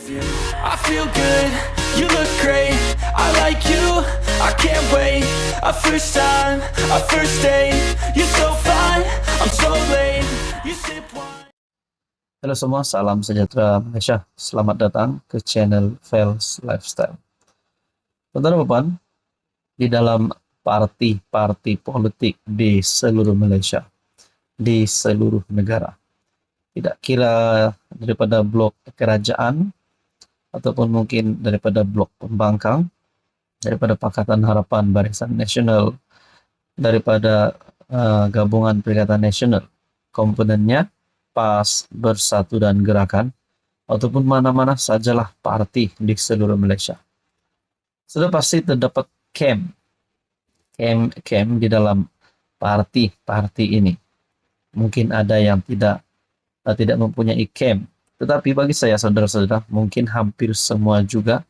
I feel good, you look great, I like you, I can't wait. A first time, a first date, you're so fine, I'm so late. You sip wine. Halo semua, salam sejahtera Malaysia. Selamat datang ke channel Fels Lifestyle. Teman-teman, di dalam parti-parti politik di seluruh Malaysia, di seluruh negara, tidak kira daripada blok kerajaan ataupun mungkin daripada blok pembangkang, daripada Pakatan Harapan Barisan Nasional, daripada Gabungan Perikatan Nasional, komponennya PAS, Bersatu dan Gerakan, ataupun mana-mana sajalah parti di seluruh Malaysia. Sudah pasti terdapat kem di dalam parti-parti ini. Mungkin ada yang tidak mempunyai kem, tetapi bagi saya, saudara-saudara, mungkin hampir semua juga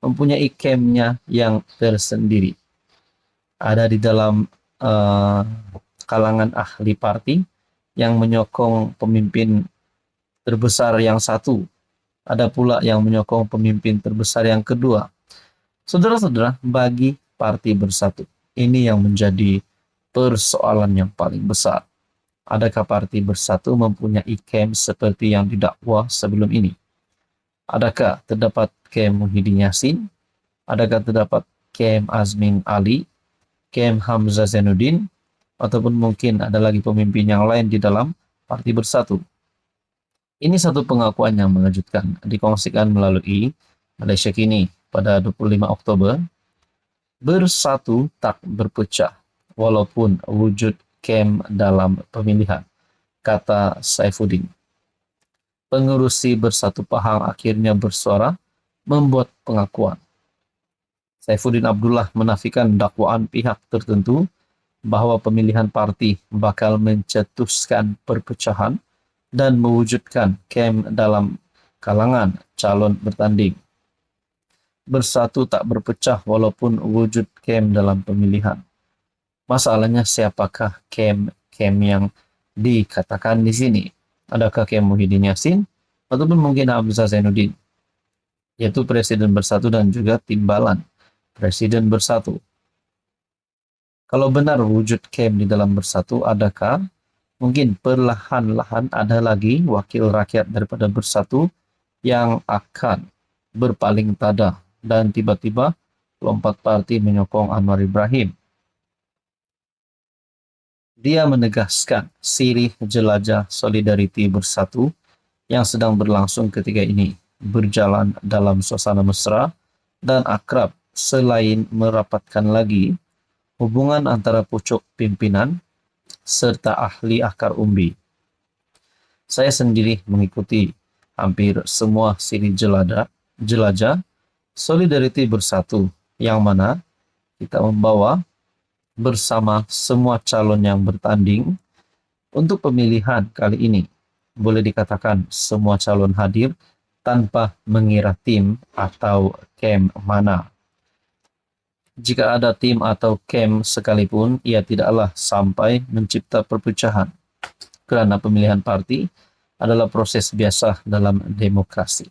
mempunyai kemnya yang tersendiri. Ada di dalam kalangan ahli parti yang menyokong pemimpin terbesar yang satu. Ada pula yang menyokong pemimpin terbesar yang kedua. Saudara-saudara, bagi Parti Bersatu, ini yang menjadi persoalan yang paling besar. Adakah Parti Bersatu mempunyai kem seperti yang didakwa sebelum ini? Adakah terdapat kem Muhyiddin Yassin? Adakah terdapat kem Azmin Ali? Kem Hamzah Zainuddin? Ataupun mungkin ada lagi pemimpin yang lain di dalam Parti Bersatu? Ini satu pengakuan yang mengejutkan, dikongsikan melalui Malaysia Kini pada 25 Oktober. Bersatu tak berpecah, walaupun wujud kem dalam pemilihan, kata Saifuddin. Pengerusi Bersatu Pahang akhirnya bersuara membuat pengakuan. Saifuddin Abdullah menafikan dakwaan pihak tertentu bahwa pemilihan parti bakal mencetuskan perpecahan dan mewujudkan kem dalam kalangan calon bertanding. Bersatu tak berpecah walaupun wujud kem dalam pemilihan. Masalahnya, siapakah kem yang dikatakan di sini? Adakah kem Muhyiddin Yassin ataupun mungkin Hamzah Zainuddin, yaitu Presiden Bersatu dan juga timbalan Presiden Bersatu? Kalau benar wujud kem di dalam Bersatu, adakah mungkin perlahan-lahan ada lagi wakil rakyat daripada Bersatu yang akan berpaling tada dan tiba-tiba lompat parti menyokong Anwar Ibrahim? Dia menegaskan sirih jelajah Solidariti Bersatu yang sedang berlangsung ketika ini berjalan dalam suasana mesra dan akrab, selain merapatkan lagi hubungan antara pucuk pimpinan serta ahli akar umbi. Saya sendiri mengikuti hampir semua sirih jelajah Solidariti Bersatu, yang mana kita membawa bersama semua calon yang bertanding untuk pemilihan kali ini. Boleh dikatakan semua calon hadir tanpa mengira tim atau kem mana. Jika ada tim atau kem sekalipun, ia tidaklah sampai mencipta perpecahan, kerana pemilihan parti adalah proses biasa dalam demokrasi.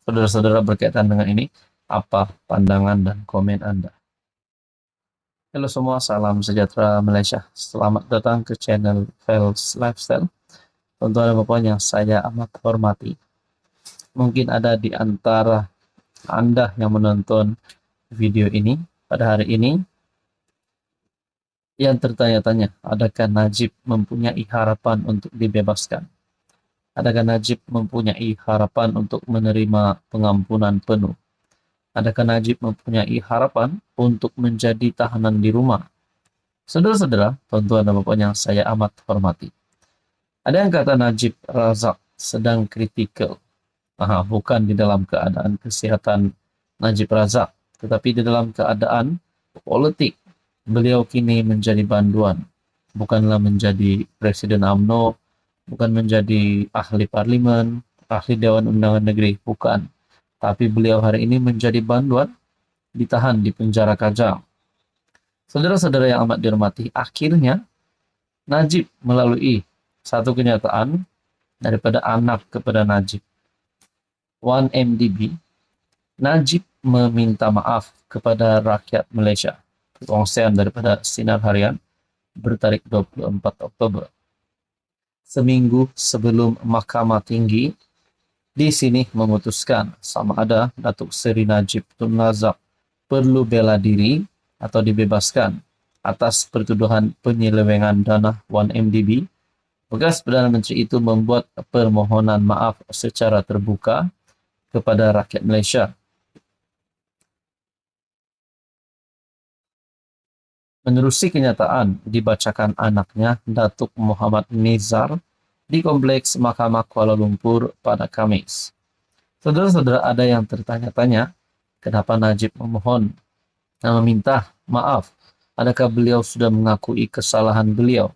Saudara-saudara, berkaitan dengan ini, apa pandangan dan komen Anda? Halo semua, salam sejahtera Malaysia. Selamat datang ke channel Fels Lifestyle. Tuan-tuan dan puan yang saya amat hormati, mungkin ada di antara Anda yang menonton video ini pada hari ini yang tertanya-tanya, adakah Najib mempunyai harapan untuk dibebaskan? Adakah Najib mempunyai harapan untuk menerima pengampunan penuh? Adakah Najib mempunyai harapan untuk menjadi tahanan di rumah? Saudara-saudara, tuan-tuan dan puan yang saya amat hormati, ada yang kata Najib Razak sedang kritikal. Bukan di dalam keadaan kesihatan Najib Razak, tetapi di dalam keadaan politik. Beliau kini menjadi banduan, bukanlah menjadi Presiden UMNO, bukan menjadi ahli parlimen, ahli Dewan Undangan Negeri, bukan. Tapi beliau hari ini menjadi banduan, ditahan di penjara Kajang. Saudara-saudara yang amat dihormati, akhirnya Najib melalui satu kenyataan daripada anak kepada Najib. 1MDB, Najib meminta maaf kepada rakyat Malaysia. Perkongsian daripada Sinar Harian bertarik 24 Oktober. Seminggu sebelum Mahkamah Tinggi di sini memutuskan sama ada Datuk Seri Najib Tun Razak perlu bela diri atau dibebaskan atas pertuduhan penyelewengan dana 1MDB, bekas Perdana Menteri itu membuat permohonan maaf secara terbuka kepada rakyat Malaysia. Menerusi kenyataan dibacakan anaknya Datuk Muhammad Nizar di Kompleks Mahkamah Kuala Lumpur pada Khamis. Saudara-saudara, ada yang tertanya-tanya kenapa Najib meminta maaf. Adakah beliau sudah mengakui kesalahan beliau?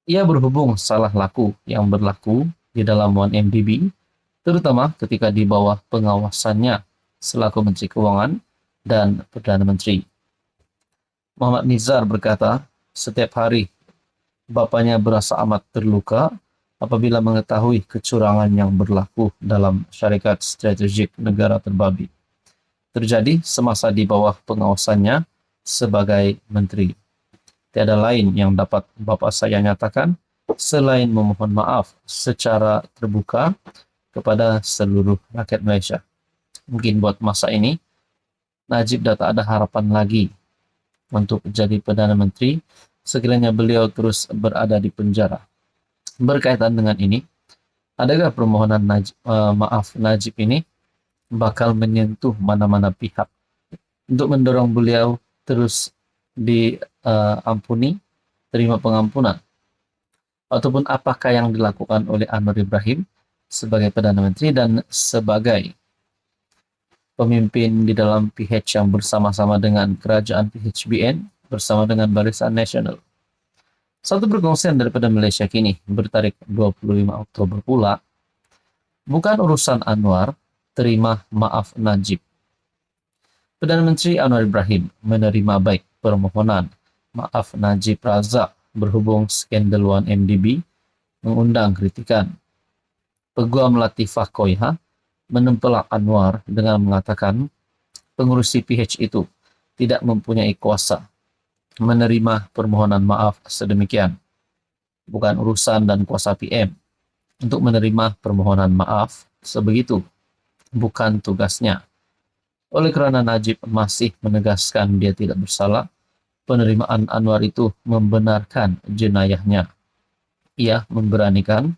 Ia berhubung salah laku yang berlaku di dalam 1MDB, terutama ketika di bawah pengawasannya selaku Menteri Keuangan dan Perdana Menteri. Muhammad Nizar berkata, setiap hari bapaknya berasa amat terluka apabila mengetahui kecurangan yang berlaku dalam syarikat strategik negara terbabi terjadi semasa di bawah pengawasannya sebagai menteri. Tiada lain yang dapat bapa saya nyatakan selain memohon maaf secara terbuka kepada seluruh rakyat Malaysia. Mungkin buat masa ini, Najib dah tak ada harapan lagi untuk jadi Perdana Menteri sekiranya beliau terus berada di penjara. Berkaitan dengan ini, adakah permohonan maaf Najib ini bakal menyentuh mana-mana pihak untuk mendorong beliau terus diampuni, terima pengampunan? Ataupun apakah yang dilakukan oleh Anwar Ibrahim sebagai Perdana Menteri dan sebagai pemimpin di dalam PH yang bersama-sama dengan kerajaan PHBN bersama dengan Barisan Nasional? Satu perkongsian daripada Malaysia Kini bertarik 25 Oktober pula, bukan urusan Anwar terima maaf Najib. Perdana Menteri Anwar Ibrahim menerima baik permohonan maaf Najib Razak berhubung skandal 1MDB mengundang kritikan. Peguam Latifah Koiha menempelak Anwar dengan mengatakan pengurusi PH itu tidak mempunyai kuasa menerima permohonan maaf sedemikian. Bukan urusan dan kuasa PM untuk menerima permohonan maaf sebegitu. Bukan tugasnya. Oleh kerana Najib masih menegaskan dia tidak bersalah, penerimaan Anwar itu membenarkan jenayahnya. Ia memberanikan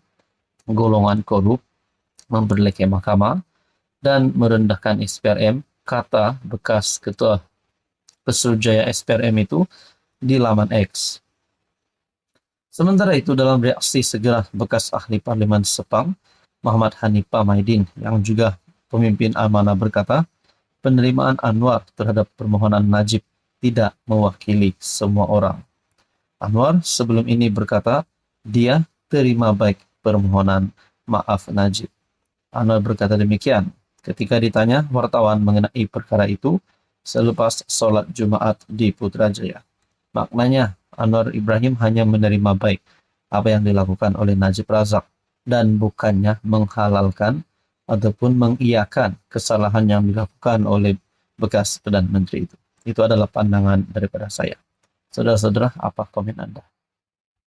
golongan korup memperlekeh mahkamah dan merendahkan SPRM, kata bekas ketua Pesuruhjaya SPRM itu di laman X. Sementara itu, dalam reaksi segera bekas ahli Parlimen Sepang, Muhammad Hanifah Maidin yang juga pemimpin amanah berkata, penerimaan Anwar terhadap permohonan Najib tidak mewakili semua orang. Anwar sebelum ini berkata, dia terima baik permohonan maaf Najib. Anwar berkata demikian ketika ditanya wartawan mengenai perkara itu selepas solat Jumaat di Putrajaya. Maknanya, Anwar Ibrahim hanya menerima baik apa yang dilakukan oleh Najib Razak dan bukannya menghalalkan ataupun mengiyakan kesalahan yang dilakukan oleh bekas Perdana Menteri itu. Itu adalah pandangan daripada saya. Saudara-saudara, apa komen Anda?